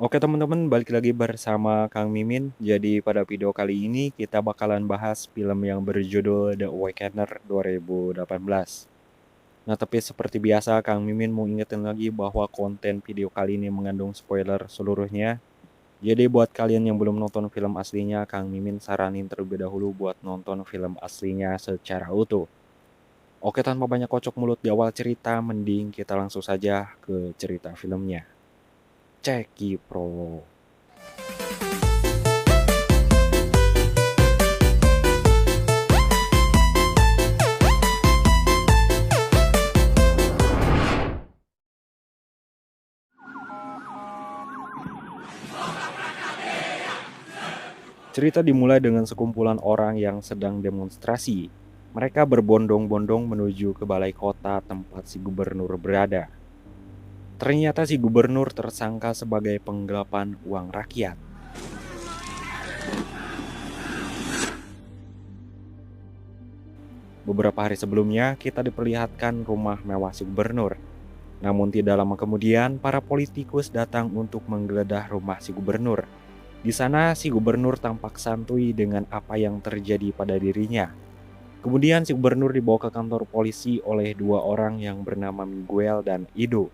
Oke teman-teman, balik lagi bersama Kang Mimin. Jadi pada video kali ini kita bakalan bahas film yang berjudul The Awakener 2018. Nah tapi seperti biasa Kang Mimin mau ingetin lagi bahwa konten video kali ini mengandung spoiler seluruhnya. Jadi buat kalian yang belum nonton film aslinya, Kang Mimin saranin terlebih dahulu buat nonton film aslinya secara utuh. Oke, tanpa banyak kocok mulut di awal cerita, mending kita langsung saja ke cerita filmnya. Ceki Pro. Cerita dimulai dengan sekumpulan orang yang sedang demonstrasi. Mereka berbondong-bondong menuju ke balai kota tempat si gubernur berada. Ternyata si gubernur tersangka sebagai penggelapan uang rakyat. Beberapa hari sebelumnya, kita diperlihatkan rumah mewah si gubernur. Namun tidak lama kemudian, para politikus datang untuk menggeledah rumah si gubernur. Di sana, si gubernur tampak santuy dengan apa yang terjadi pada dirinya. Kemudian si gubernur dibawa ke kantor polisi oleh dua orang yang bernama Miguel dan Edo.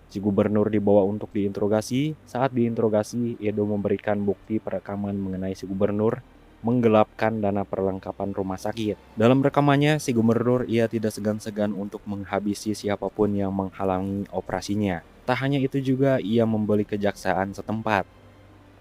Si gubernur dibawa untuk diinterogasi. Saat diinterogasi, Edo memberikan bukti perekaman mengenai si gubernur menggelapkan dana perlengkapan rumah sakit. Dalam rekamannya, si gubernur ia tidak segan-segan untuk menghabisi siapapun yang menghalangi operasinya. Tak hanya itu juga, ia membeli kejaksaan setempat.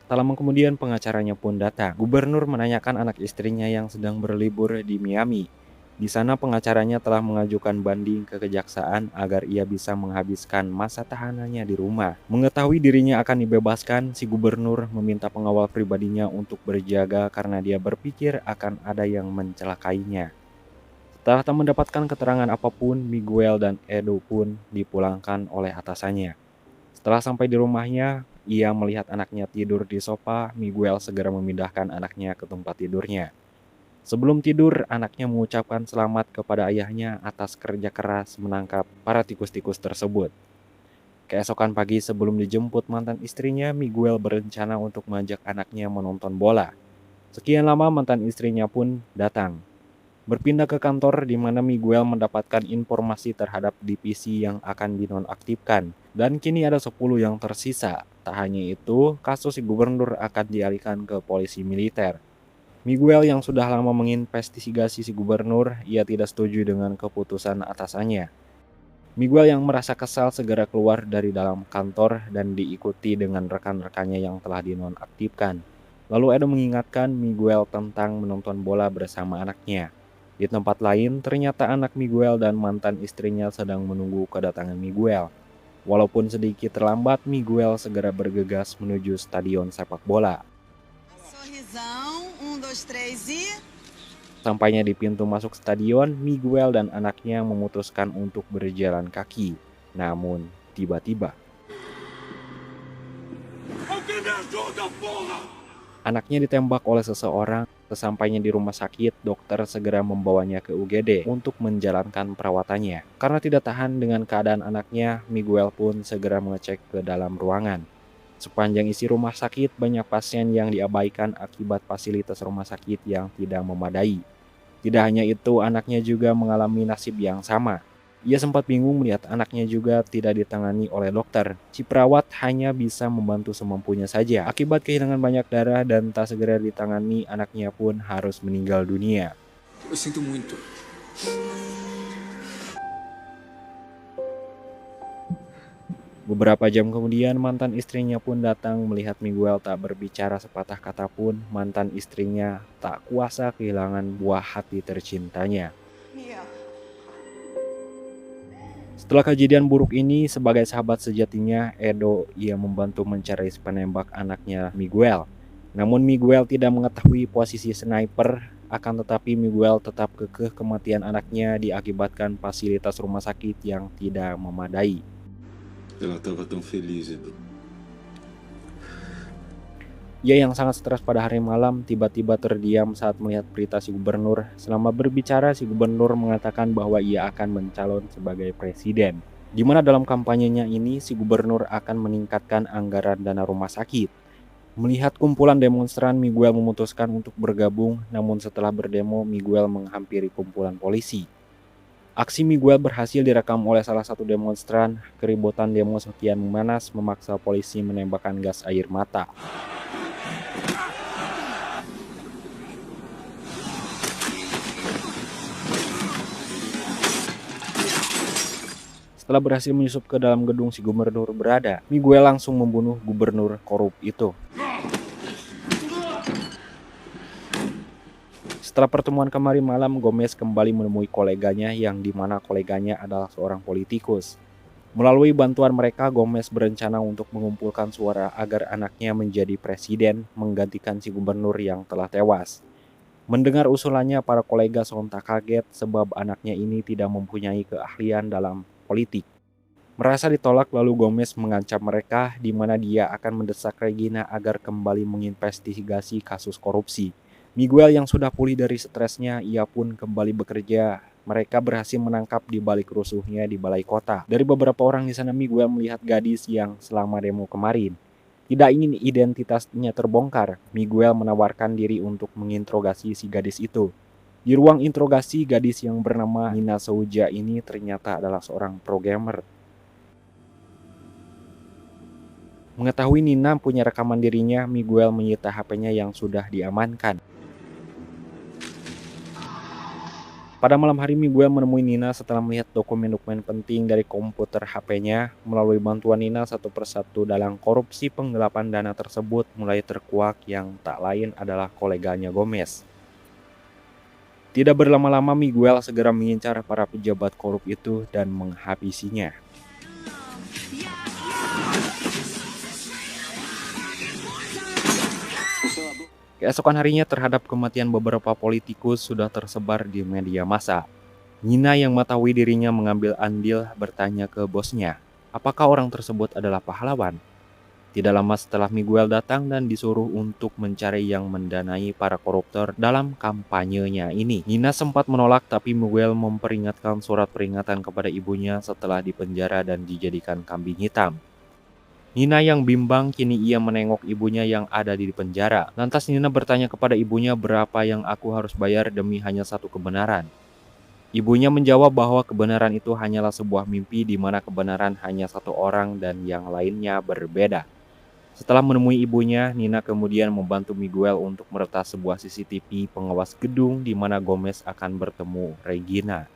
Tak lama kemudian pengacaranya pun datang. Gubernur menanyakan anak istrinya yang sedang berlibur di Miami. Di sana pengacaranya telah mengajukan banding ke kejaksaan agar ia bisa menghabiskan masa tahanannya di rumah. Mengetahui dirinya akan dibebaskan, si gubernur meminta pengawal pribadinya untuk berjaga karena dia berpikir akan ada yang mencelakainya. Setelah tak mendapatkan keterangan apapun, Miguel dan Edo pun dipulangkan oleh atasannya. Setelah sampai di rumahnya, ia melihat anaknya tidur di sofa. Miguel segera memindahkan anaknya ke tempat tidurnya. Sebelum tidur, anaknya mengucapkan selamat kepada ayahnya atas kerja keras menangkap para tikus-tikus tersebut. Keesokan pagi sebelum dijemput mantan istrinya, Miguel berencana untuk mengajak anaknya menonton bola. Sekian lama mantan istrinya pun datang. Berpindah ke kantor di mana Miguel mendapatkan informasi terhadap divisi yang akan dinonaktifkan. Dan kini ada 10 yang tersisa. Tak hanya itu, kasus si gubernur akan dialihkan ke polisi militer. Miguel yang sudah lama menginvestigasi si gubernur, ia tidak setuju dengan keputusan atasannya. Miguel yang merasa kesal segera keluar dari dalam kantor dan diikuti dengan rekan-rekannya yang telah dinonaktifkan. Lalu Edo mengingatkan Miguel tentang menonton bola bersama anaknya. Di tempat lain, ternyata anak Miguel dan mantan istrinya sedang menunggu kedatangan Miguel. Walaupun sedikit terlambat, Miguel segera bergegas menuju stadion sepak bola. Sorrisão, 3 e... Sampainya di pintu masuk stadion, Miguel dan anaknya memutuskan untuk berjalan kaki. Namun, tiba-tiba anaknya ditembak oleh seseorang. Sesampainya di rumah sakit, dokter segera membawanya ke UGD untuk menjalankan perawatannya. Karena tidak tahan dengan keadaan anaknya, Miguel pun segera mengecek ke dalam ruangan. Sepanjang isi rumah sakit, banyak pasien yang diabaikan akibat fasilitas rumah sakit yang tidak memadai. Tidak hanya itu, anaknya juga mengalami nasib yang sama. Ia sempat bingung melihat anaknya juga tidak ditangani oleh dokter. Si perawat hanya bisa membantu semampunya saja. Akibat kehilangan banyak darah dan tak segera ditangani, anaknya pun harus meninggal dunia. Eu sinto muito. Beberapa jam kemudian, mantan istrinya pun datang. Melihat Miguel tak berbicara sepatah kata pun, mantan istrinya tak kuasa kehilangan buah hati tercintanya. Setelah kejadian buruk ini, sebagai sahabat sejatinya, Edo ia membantu mencari penembak anaknya Miguel. Namun Miguel tidak mengetahui posisi sniper, akan tetapi Miguel tetap kekeh kematian anaknya diakibatkan fasilitas rumah sakit yang tidak memadai. Ela estava tão feliz, Edu. Ia yang sangat stres pada hari malam tiba-tiba terdiam saat melihat berita si gubernur. Selama berbicara, si gubernur mengatakan bahwa ia akan mencalon sebagai presiden. Di mana dalam kampanyenya ini si gubernur akan meningkatkan anggaran dana rumah sakit. Melihat kumpulan demonstran, Miguel memutuskan untuk bergabung, namun setelah berdemo, Miguel menghampiri kumpulan polisi. Aksi Miguel berhasil direkam oleh salah satu demonstran. Keributan demo sekian memanas memaksa polisi menembakkan gas air mata. Setelah berhasil menyusup ke dalam gedung si gubernur berada, Miguel langsung membunuh gubernur korup itu. Setelah pertemuan kemarin malam, Gomez kembali menemui koleganya yang dimana koleganya adalah seorang politikus. Melalui bantuan mereka, Gomez berencana untuk mengumpulkan suara agar anaknya menjadi presiden menggantikan si gubernur yang telah tewas. Mendengar usulannya, para kolega sontak kaget sebab anaknya ini tidak mempunyai keahlian dalam politik. Merasa ditolak, lalu Gomez mengancam mereka di mana dia akan mendesak Regina agar kembali menginvestigasi kasus korupsi. Miguel yang sudah pulih dari stresnya, ia pun kembali bekerja. Mereka berhasil menangkap di balik rusuhnya di balai kota. Dari beberapa orang di sana, Miguel melihat gadis yang selama demo kemarin. Tidak ingin identitasnya terbongkar, Miguel menawarkan diri untuk menginterogasi si gadis itu. Di ruang interogasi, gadis yang bernama Nina Souja ini ternyata adalah seorang programmer. Mengetahui Nina punya rekaman dirinya, Miguel menyita HP-nya yang sudah diamankan. Pada malam hari, Miguel menemui Nina setelah melihat dokumen-dokumen penting dari komputer HP-nya. Melalui bantuan Nina, satu persatu dalam korupsi penggelapan dana tersebut mulai terkuak, yang tak lain adalah koleganya Gomez. Tidak berlama-lama, Miguel segera mengincar para pejabat korup itu dan menghabisinya. Keesokan harinya, terhadap kematian beberapa politikus sudah tersebar di media massa. Nina yang mengetahui dirinya mengambil andil bertanya ke bosnya, apakah orang tersebut adalah pahlawan? Tidak lama setelah Miguel datang dan disuruh untuk mencari yang mendanai para koruptor dalam kampanyenya ini. Nina sempat menolak, tapi Miguel memperingatkan surat peringatan kepada ibunya setelah dipenjara dan dijadikan kambing hitam. Nina yang bimbang, kini ia menengok ibunya yang ada di penjara. Lantas Nina bertanya kepada ibunya, berapa yang aku harus bayar demi hanya satu kebenaran. Ibunya menjawab bahwa kebenaran itu hanyalah sebuah mimpi di mana kebenaran hanya satu orang dan yang lainnya berbeda. Setelah menemui ibunya, Nina kemudian membantu Miguel untuk meretas sebuah CCTV pengawas gedung di mana Gomez akan bertemu Regina.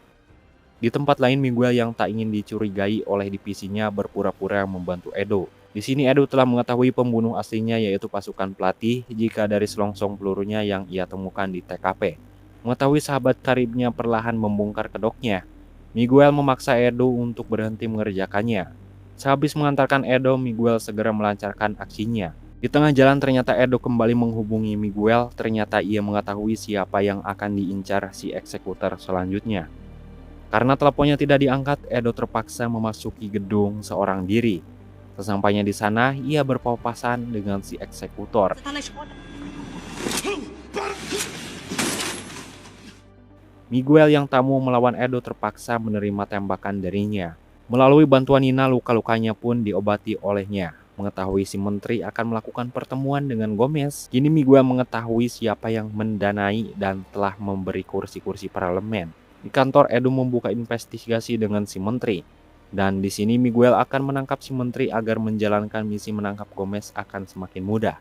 Di tempat lain, Miguel yang tak ingin dicurigai oleh divisinya berpura-pura membantu Edo. Di sini Edo telah mengetahui pembunuh aslinya, yaitu pasukan pelatih, jika dari selongsong pelurunya yang ia temukan di TKP. Mengetahui sahabat karibnya perlahan membongkar kedoknya, Miguel memaksa Edo untuk berhenti mengerjakannya. Sehabis mengantarkan Edo, Miguel segera melancarkan aksinya. Di tengah jalan ternyata Edo kembali menghubungi Miguel. Ternyata ia mengetahui siapa yang akan diincar si eksekutor selanjutnya. Karena teleponnya tidak diangkat, Edo terpaksa memasuki gedung seorang diri. Sesampainya di sana, ia berpapasan dengan si eksekutor. Miguel yang tak mau melawan Edo terpaksa menerima tembakan darinya. Melalui bantuan Nina, luka-lukanya pun diobati olehnya. Mengetahui si menteri akan melakukan pertemuan dengan Gomez, kini Miguel mengetahui siapa yang mendanai dan telah memberi kursi-kursi parlemen. Di kantor, Edo membuka investigasi dengan si menteri. Dan di sini Miguel akan menangkap si menteri agar menjalankan misi menangkap Gomez akan semakin mudah.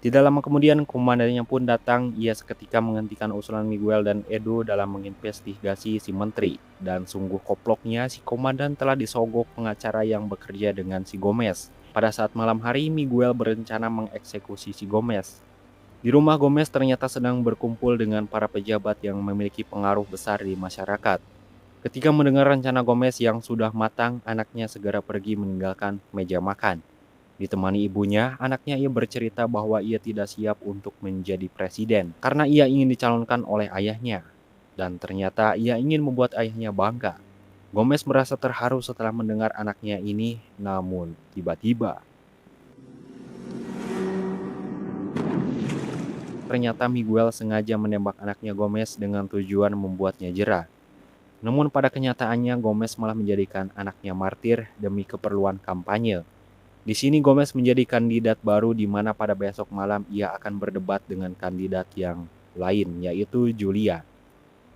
Tidak lama kemudian, komandannya pun datang. Ia seketika menghentikan usulan Miguel dan Edo dalam menginvestigasi si menteri. Dan sungguh koploknya, si komandan telah disogok pengacara yang bekerja dengan si Gomez. Pada saat malam hari, Miguel berencana mengeksekusi si Gomez. Di rumah Gomez ternyata sedang berkumpul dengan para pejabat yang memiliki pengaruh besar di masyarakat. Ketika mendengar rencana Gomez yang sudah matang, anaknya segera pergi meninggalkan meja makan. Ditemani ibunya, anaknya ia bercerita bahwa ia tidak siap untuk menjadi presiden karena ia ingin dicalonkan oleh ayahnya. Dan ternyata ia ingin membuat ayahnya bangga. Gomez merasa terharu setelah mendengar anaknya ini, namun tiba-tiba ternyata Miguel sengaja menembak anaknya Gomez dengan tujuan membuatnya jera. Namun pada kenyataannya Gomez malah menjadikan anaknya martir demi keperluan kampanye. Di sini Gomez menjadi kandidat baru di mana pada besok malam ia akan berdebat dengan kandidat yang lain, yaitu Julia.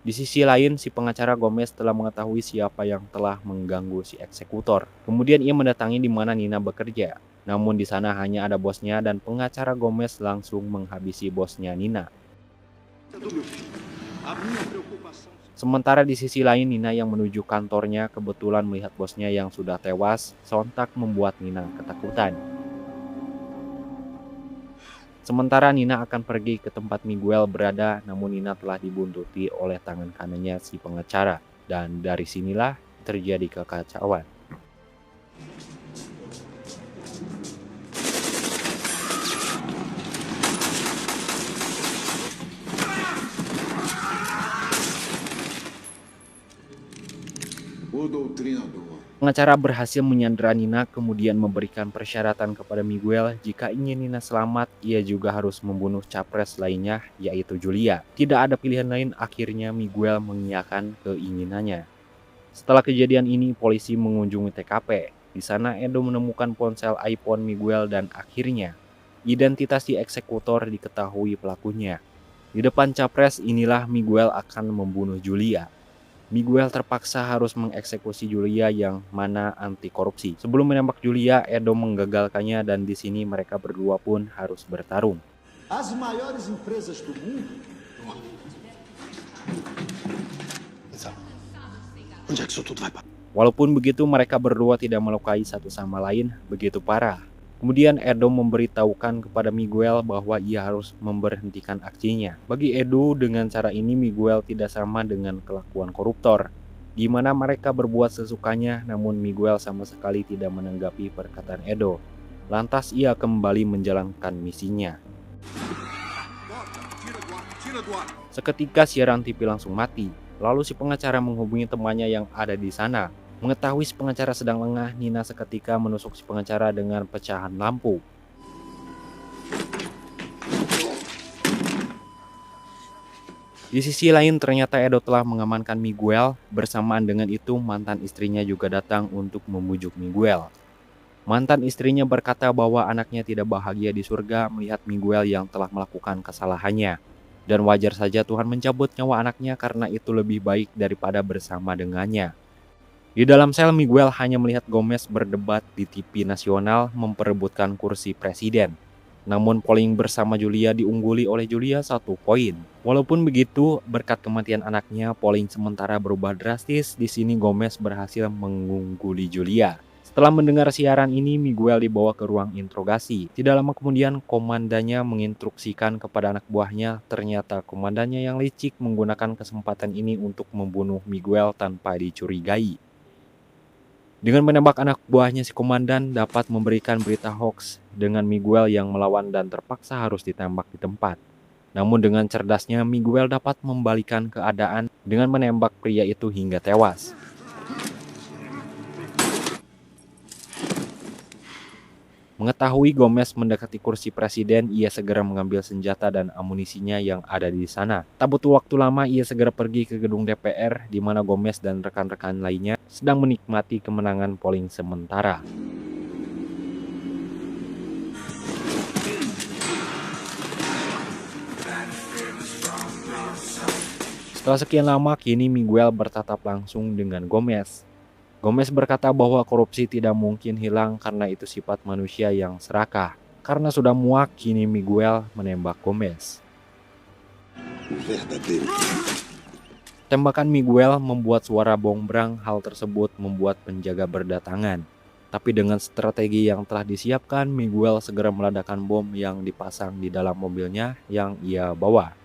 Di sisi lain, si pengacara Gomez telah mengetahui siapa yang telah mengganggu si eksekutor. Kemudian ia mendatangi di mana Nina bekerja. Namun di sana hanya ada bosnya dan pengacara Gomez langsung menghabisi bosnya Nina. Sementara di sisi lain, Nina yang menuju kantornya kebetulan melihat bosnya yang sudah tewas, sontak membuat Nina ketakutan. Sementara Nina akan pergi ke tempat Miguel berada, namun Nina telah dibuntuti oleh tangan kanannya si pengacara. Dan dari sinilah terjadi kekacauan. O doutrinador. Pengacara berhasil menyandera Nina, kemudian memberikan persyaratan kepada Miguel jika ingin Nina selamat, ia juga harus membunuh capres lainnya, yaitu Julia. Tidak ada pilihan lain, akhirnya Miguel mengiyakan keinginannya. Setelah kejadian ini, polisi mengunjungi TKP. Di sana Edo menemukan ponsel iPhone Miguel dan akhirnya identitas si eksekutor diketahui pelakunya. Di depan capres inilah Miguel akan membunuh Julia. Miguel terpaksa harus mengeksekusi Julia yang mana anti korupsi. Sebelum menembak Julia, Edo menggagalkannya dan di sini mereka berdua pun harus bertarung. As maiores empresas do mundo. Onde é que isso tudo vai parar? Walaupun begitu, mereka berdua tidak melukai satu sama lain begitu parah. Kemudian Edo memberitahukan kepada Miguel bahwa ia harus memberhentikan aksinya. Bagi Edo, dengan cara ini Miguel tidak sama dengan kelakuan koruptor, di mana mereka berbuat sesukanya, namun Miguel sama sekali tidak menanggapi perkataan Edo. Lantas ia kembali menjalankan misinya. Seketika siaran TV langsung mati. Lalu si pengacara menghubungi temannya yang ada di sana. Mengetahui si pengacara sedang lengah, Nina seketika menusuk si pengacara dengan pecahan lampu. Di sisi lain, ternyata Edo telah mengamankan Miguel. Bersamaan dengan itu, mantan istrinya juga datang untuk membujuk Miguel. Mantan istrinya berkata bahwa anaknya tidak bahagia di surga melihat Miguel yang telah melakukan kesalahannya. Dan wajar saja Tuhan mencabut nyawa anaknya karena itu lebih baik daripada bersama dengannya. Di dalam sel, Miguel hanya melihat Gomez berdebat di TV nasional memperebutkan kursi presiden. Namun polling bersama Julia diungguli oleh Julia 1 poin. Walaupun begitu, berkat kematian anaknya, polling sementara berubah drastis. Di sini Gomez berhasil mengungguli Julia. Setelah mendengar siaran ini, Miguel dibawa ke ruang interogasi. Tidak lama kemudian, komandannya menginstruksikan kepada anak buahnya. Ternyata komandannya yang licik menggunakan kesempatan ini untuk membunuh Miguel tanpa dicurigai. Dengan menembak anak buahnya, si komandan dapat memberikan berita hoax dengan Miguel yang melawan dan terpaksa harus ditembak di tempat. Namun dengan cerdasnya, Miguel dapat membalikan keadaan dengan menembak pria itu hingga tewas. Mengetahui Gomez mendekati kursi presiden, ia segera mengambil senjata dan amunisinya yang ada di sana. Tak butuh waktu lama, ia segera pergi ke gedung DPR, di mana Gomez dan rekan-rekan lainnya sedang menikmati kemenangan polling sementara. Setelah sekian lama, kini Miguel bertatap langsung dengan Gomez. Gomez berkata bahwa korupsi tidak mungkin hilang karena itu sifat manusia yang serakah. Karena sudah muak, kini Miguel menembak Gomez. Tembakan Miguel membuat suara bongbrang. Hal tersebut membuat penjaga berdatangan. Tapi dengan strategi yang telah disiapkan, Miguel segera meledakkan bom yang dipasang di dalam mobilnya yang ia bawa.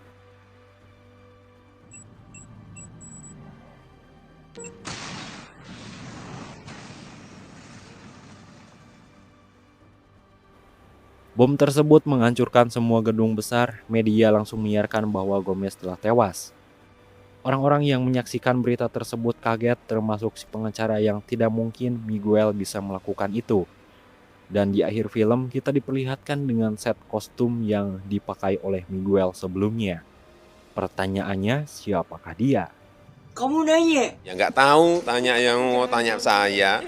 Bom tersebut menghancurkan semua gedung besar. Media langsung menyiarkan bahwa Gomez telah tewas. Orang-orang yang menyaksikan berita tersebut kaget, termasuk si pengacara yang tidak mungkin Miguel bisa melakukan itu. Dan di akhir film kita diperlihatkan dengan set kostum yang dipakai oleh Miguel sebelumnya. Pertanyaannya, siapakah dia? Kamu nanya? Ya nggak tahu, tanya yang mau tanya saya.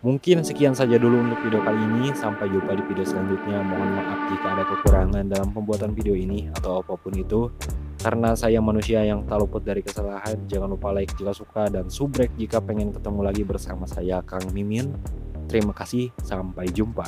Mungkin sekian saja dulu untuk video kali ini. Sampai jumpa di video selanjutnya. Mohon maaf jika ada kekurangan dalam pembuatan video ini atau apapun itu. Karena saya manusia yang tak luput dari kesalahan. Jangan lupa like jika suka dan subrek jika pengen ketemu lagi bersama saya Kang Mimin. Terima kasih, sampai jumpa.